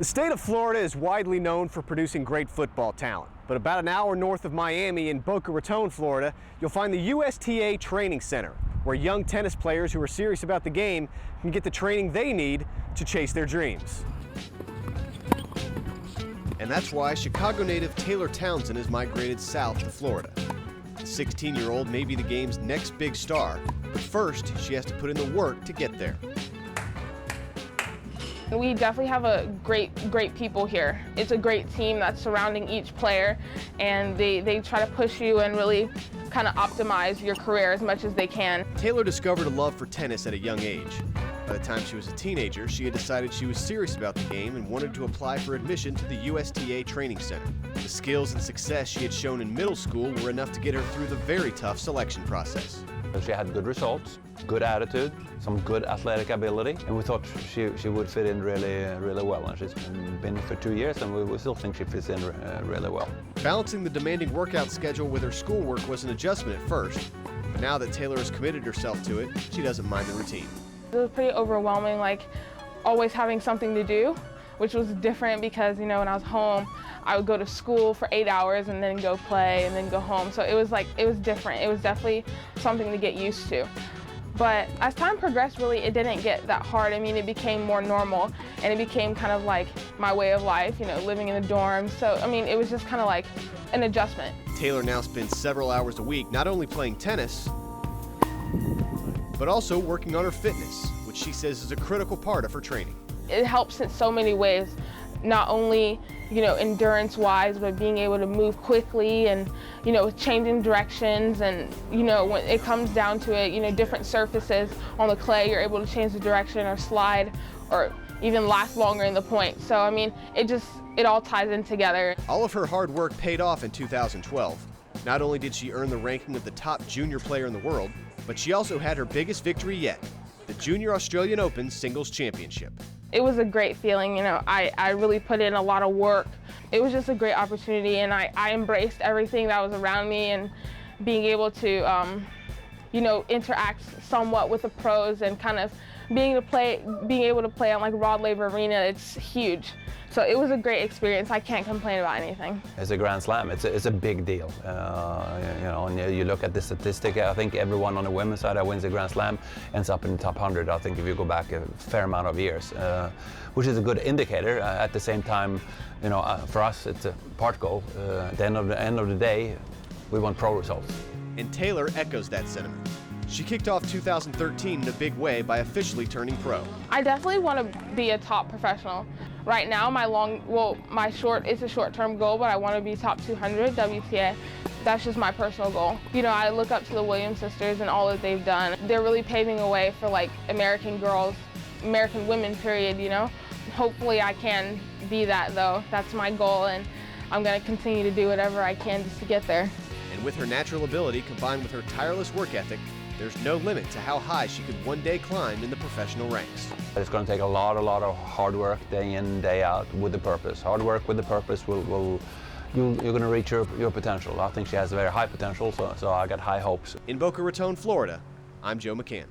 The state of Florida is widely known for producing great football talent, but about an hour north of Miami in Boca Raton, Florida, you'll find the USTA Training Center, where young tennis players who are serious about the game can get the training they need to chase their dreams. And that's why Chicago native Taylor Townsend has migrated south to Florida. The 16-year-old may be the game's next big star, but first she has to put in the work to get there. We definitely have a great people here. It's a great team that's surrounding each player, and they try to push you and really kind of optimize your career as much as they can. Taylor discovered a love for tennis at a young age. By the time she was a teenager, she had decided she was serious about the game and wanted to apply for admission to the USTA Training Center. The skills and success she had shown in middle school were enough to get her through the very tough selection process. She had good results, good attitude, some good athletic ability, and we thought she would fit in really well. And she's been for 2 years, and we still think she fits in really well. Balancing the demanding workout schedule with her schoolwork was an adjustment at first, but now that Taylor has committed herself to it, she doesn't mind the routine. It was pretty overwhelming, like always having something to do, which was different because, you know, when I was home, I would go to school for 8 hours and then go play and then go home. So it was different. It was definitely something to get used to. But as time progressed, really, it didn't get that hard. I mean, it became more normal, and it became kind of like my way of life, you know, living in the dorms. So, I mean, it was just kind of like an adjustment. Taylor now spends several hours a week not only playing tennis, but also working on her fitness, which she says is a critical part of her training. It helps in so many ways, not only, you know, endurance-wise, but being able to move quickly and, you know, changing directions. And, you know, when it comes down to it, you know, different surfaces on the clay, you're able to change the direction or slide or even last longer in the point. So, I mean, it all ties in together. All of her hard work paid off in 2012. Not only did she earn the ranking of the top junior player in the world, but she also had her biggest victory yet, the Junior Australian Open Singles Championship. It was a great feeling, you know, I really put in a lot of work. It was just a great opportunity, and I embraced everything that was around me, and being able to, you know, interact somewhat with the pros and kind of being able to play on like Rod Laver Arena, it's huge. So it was a great experience. I can't complain about anything. It's a Grand Slam. It's a big deal. You know, and you look at the statistic. I think everyone on the women's side that wins a Grand Slam ends up in the top 100. I think if you go back a fair amount of years, which is a good indicator. At the same time, you know, for us it's a part goal. At the end of the day, we want pro results. And Taylor echoes that sentiment. She kicked off 2013 in a big way by officially turning pro. I definitely want to be a top professional. Right now, it's a short-term goal, but I want to be top 200 WTA. That's just my personal goal. You know, I look up to the Williams sisters and all that they've done. They're really paving a way for like American girls, American women, period, you know. Hopefully I can be that though. That's my goal, and I'm going to continue to do whatever I can just to get there. And with her natural ability combined with her tireless work ethic, there's no limit to how high she could one day climb in the professional ranks. It's going to take a lot of hard work day in, day out with the purpose. Hard work with the purpose you're going to reach your potential. I think she has a very high potential, so I got high hopes. In Boca Raton, Florida, I'm Joe McCann.